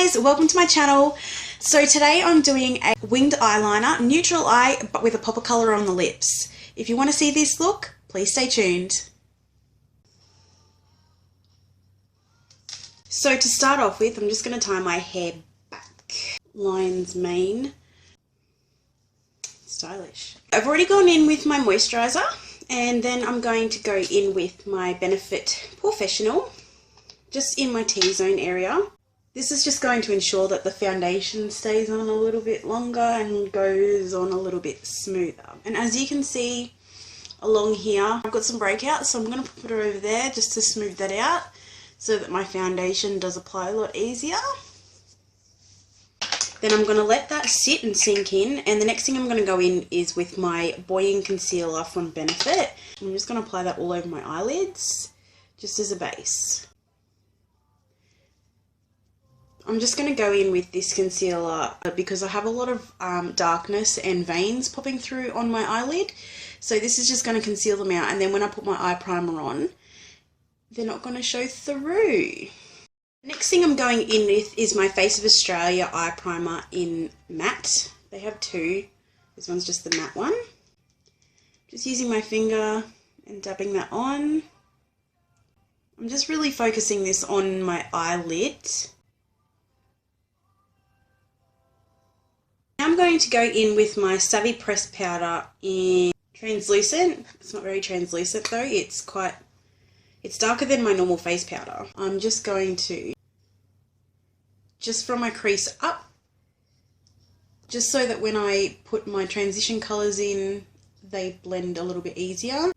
guys, welcome to my channel. So today I'm doing a winged eyeliner, neutral eye, but with a pop of colour on the lips. If you want to see this look, please stay tuned. So to start off with, I'm just going to tie my hair back. Lion's mane. Stylish. I've already gone in with my moisturiser, and then I'm going to go in with my Benefit Professional, just in my T-zone area. This is just going to ensure that the foundation stays on a little bit longer and goes on a little bit smoother. And as you can see along here, I've got some breakouts, so I'm going to put it over there just to smooth that out so that my foundation does apply a lot easier. Then I'm going to let that sit and sink in, and the next thing I'm going to go in is with my Buoying Concealer from Benefit. I'm just going to apply that all over my eyelids, just as a base. I'm just going to go in with this concealer because I have a lot of darkness and veins popping through on my eyelid. So this is just going to conceal them out, and then when I put my eye primer on, they're not going to show through. Next thing I'm going in with is my Face of Australia eye primer in matte. They have two. This one's just the matte one. Just using my finger and dabbing that on. I'm just really focusing this on my eyelid. Now I'm going to go in with my Savvy Pressed Powder in translucent. It's not very translucent though, it's darker than my normal face powder. I'm just going to, just from my crease up, just so that when I put my transition colours in, they blend a little bit easier.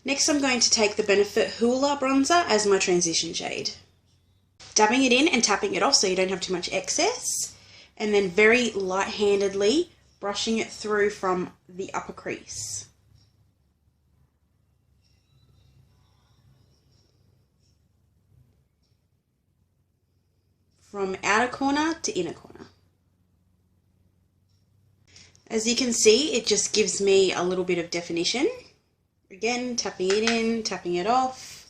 Next I'm going to take the Benefit Hoola Bronzer as my transition shade. Dabbing it in and tapping it off so you don't have too much excess, and then very light-handedly brushing it through from the upper crease. From outer corner to inner corner. As you can see, it just gives me a little bit of definition. Again, tapping it in, tapping it off.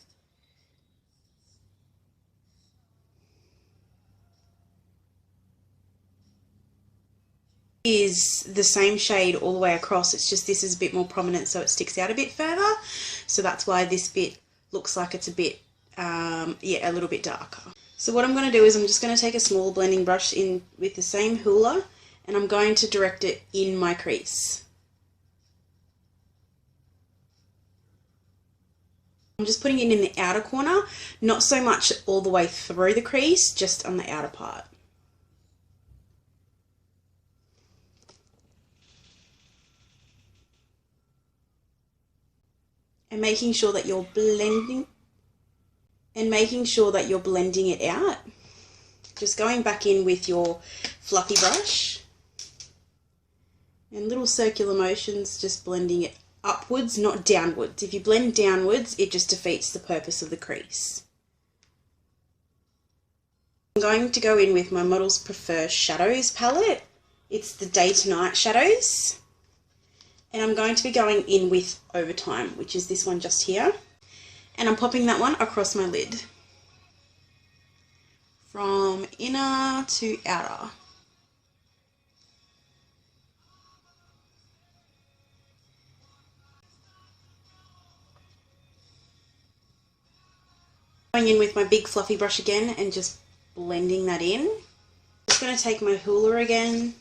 Is the same shade all the way across, it's just this is a bit more prominent so it sticks out a bit further. So that's why this bit looks like it's a bit, a little bit darker. So what I'm going to do is I'm just going to take a small blending brush in with the same Hoola, and I'm going to direct it in my crease. I'm just putting it in the outer corner, not so much all the way through the crease, just on the outer part. And making sure that you're blending it out. Just going back in with your fluffy brush and little circular motions, just blending it upwards, not downwards. If you blend downwards, it just defeats the purpose of the crease. I'm going to go in with my Models Prefer Shadows palette. It's the Day to Night shadows. And I'm going to be going in with Overtime, which is this one just here. And I'm popping that one across my lid. From inner to outer. Going in with my big fluffy brush again and just blending that in. Just going to take my Hoola again.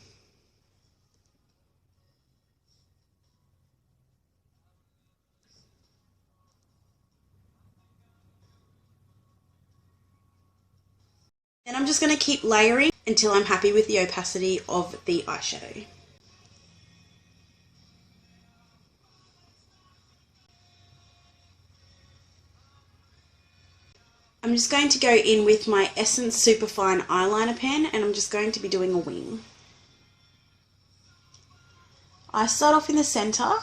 And I'm just going to keep layering until I'm happy with the opacity of the eyeshadow. I'm just going to go in with my Essence Superfine Eyeliner Pen, and I'm just going to be doing a wing. I start off in the centre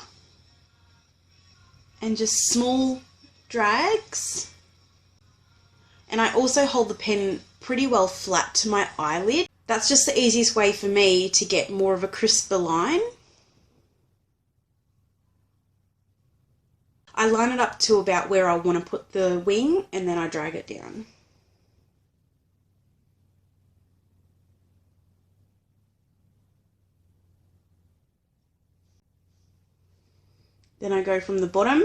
and just small drags. And I also hold the pen pretty well flat to my eyelid. That's just the easiest way for me to get more of a crisper line. I line it up to about where I want to put the wing, and then I drag it down. Then I go from the bottom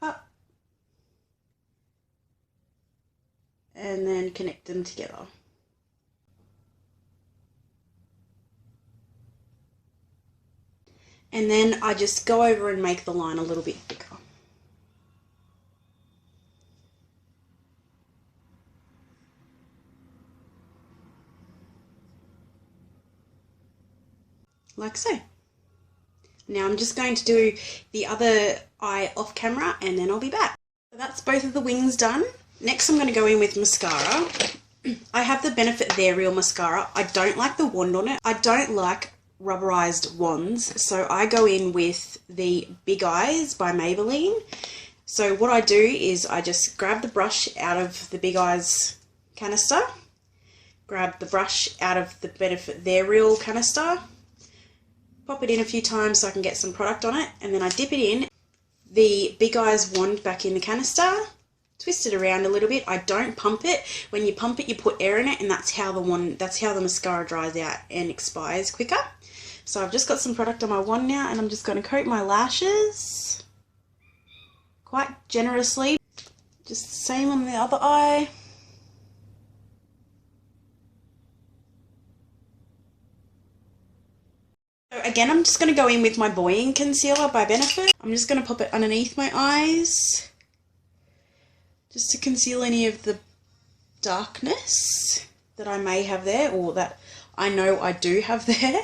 up and then connect them together. And then I just go over and make the line a little bit thicker. Like so. Now I'm just going to do the other eye off camera and then I'll be back. So that's both of the wings done. Next I'm going to go in with mascara. I have the Benefit They're Real mascara. I don't like the wand on it. I don't like rubberized wands, so I go in with the Big Eyes by Maybelline. So what I do is I just grab the brush out of the Big Eyes canister, grab the brush out of the Benefit They're Real canister, pop it in a few times so I can get some product on it, and then I dip it in the Big Eyes wand back in the canister, twist it around a little bit. I don't pump it. When you pump it, you put air in it, and that's how the mascara dries out and expires quicker. So I've just got some product on my wand now, and I'm just going to coat my lashes quite generously. Just the same on the other eye. So again, I'm just going to go in with my Buoying Concealer by Benefit. I'm just going to pop it underneath my eyes, just to conceal any of the darkness that I may have there, or that I know I do have there.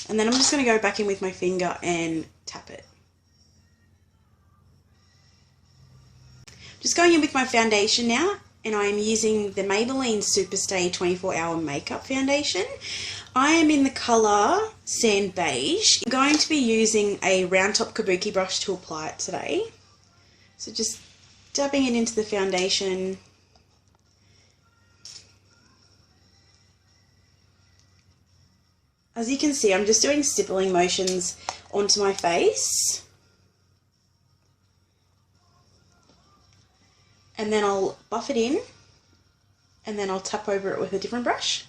And then I'm just going to go back in with my finger and tap it. Just going in with my foundation now, and I am using the Maybelline Superstay 24-Hour Makeup Foundation. I am in the colour Sand Beige. I'm going to be using a round top kabuki brush to apply it today. So just dabbing it into the foundation. As you can see, I'm just doing stippling motions onto my face. And then I'll buff it in, and then I'll tap over it with a different brush.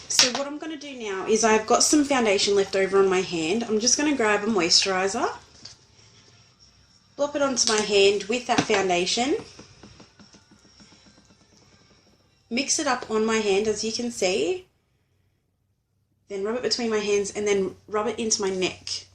So what I'm going to do now is I've got some foundation left over on my hand. I'm just going to grab a moisturiser, blop it onto my hand with that foundation, mix it up on my hand as you can see, then rub it between my hands and then rub it into my neck.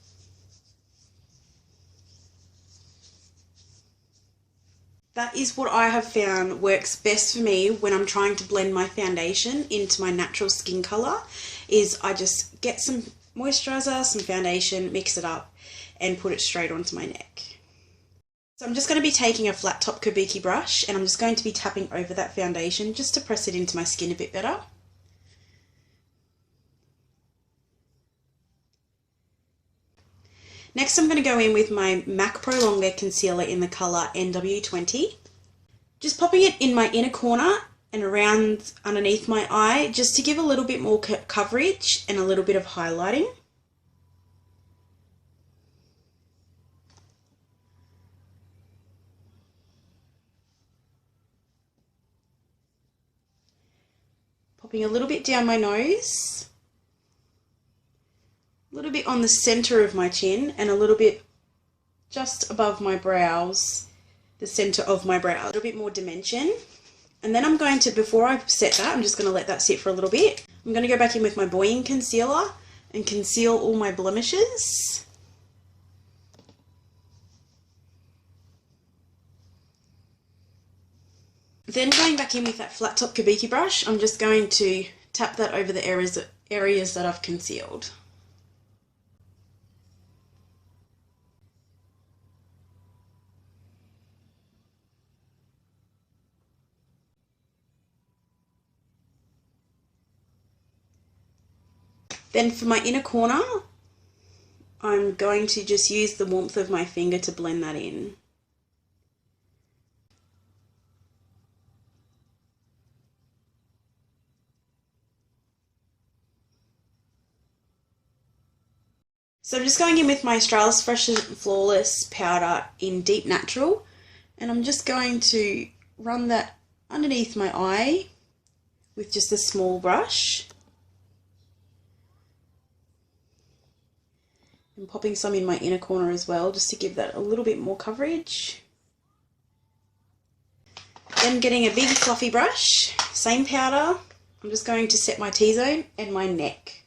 That is what I have found works best for me when I'm trying to blend my foundation into my natural skin colour, is I just get some moisturiser, some foundation, mix it up and put it straight onto my neck. So I'm just going to be taking a flat top kabuki brush and I'm just going to be tapping over that foundation just to press it into my skin a bit better. Next I'm going to go in with my MAC Pro Longwear Concealer in the colour NW20. Just popping it in my inner corner and around underneath my eye just to give a little bit more coverage and a little bit of highlighting. Popping a little bit down my nose, a little bit on the centre of my chin, and a little bit just above my brows, the centre of my brow, a little bit more dimension. And then I'm going to, before I set that, I'm just going to let that sit for a little bit. I'm going to go back in with my Buoying Concealer and conceal all my blemishes. Then going back in with that flat top kabuki brush, I'm just going to tap that over the areas that I've concealed. Then for my inner corner, I'm going to just use the warmth of my finger to blend that in. So I'm just going in with my Australis Fresh and Flawless powder in Deep Natural, and I'm just going to run that underneath my eye with just a small brush. And popping some in my inner corner as well, just to give that a little bit more coverage. Then getting a big fluffy brush, same powder, I'm just going to set my T-zone and my neck.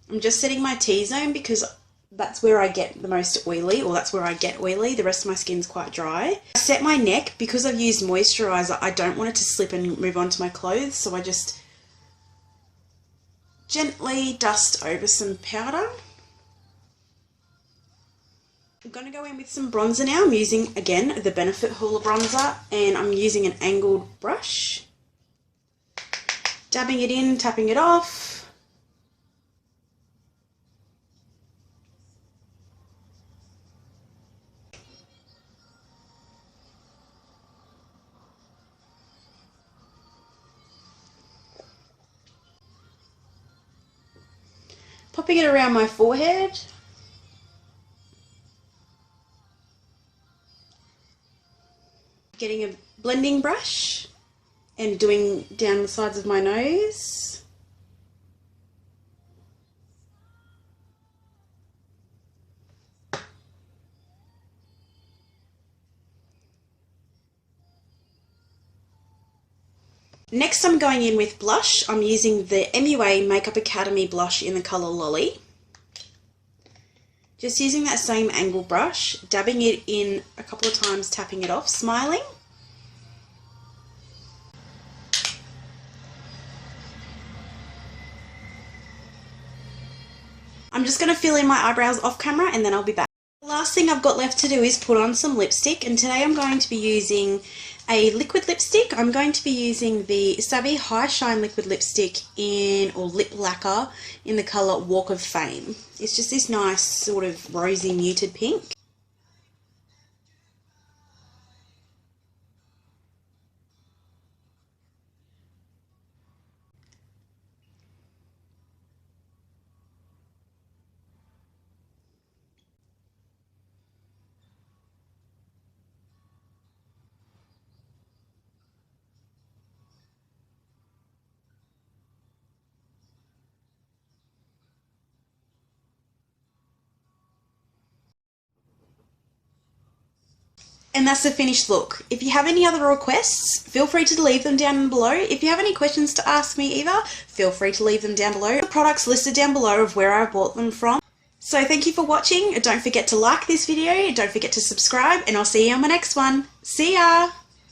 I'm just setting my T-zone because that's where I get the most oily, or that's where I get oily. The rest of my skin's quite dry. I set my neck because I've used moisturiser. I don't want it to slip and move onto my clothes, so I just gently dust over some powder. I'm going to go in with some bronzer now. I'm using, again, the Benefit Hoola bronzer, and I'm using an angled brush. Dabbing it in, tapping it off. Popping it around my forehead. Getting a blending brush and doing down the sides of my nose. Next I'm going in with blush. I'm using the MUA Makeup Academy blush in the colour Lolly. Just using that same angle brush, dabbing it in a couple of times, tapping it off, smiling. I'm just going to fill in my eyebrows off camera and then I'll be back. The last thing I've got left to do is put on some lipstick, and today I'm going to be using a liquid lipstick. I'm going to be using the Savvy High Shine liquid lipstick or lip lacquer in the colour Walk of Fame. It's just this nice sort of rosy muted pink. And that's the finished look. If you have any other requests, feel free to leave them down below. If you have any questions to ask me either, feel free to leave them down below. The products listed down below of where I bought them from. So thank you for watching. Don't forget to like this video, don't forget to subscribe, and I'll see you on my next one. See ya!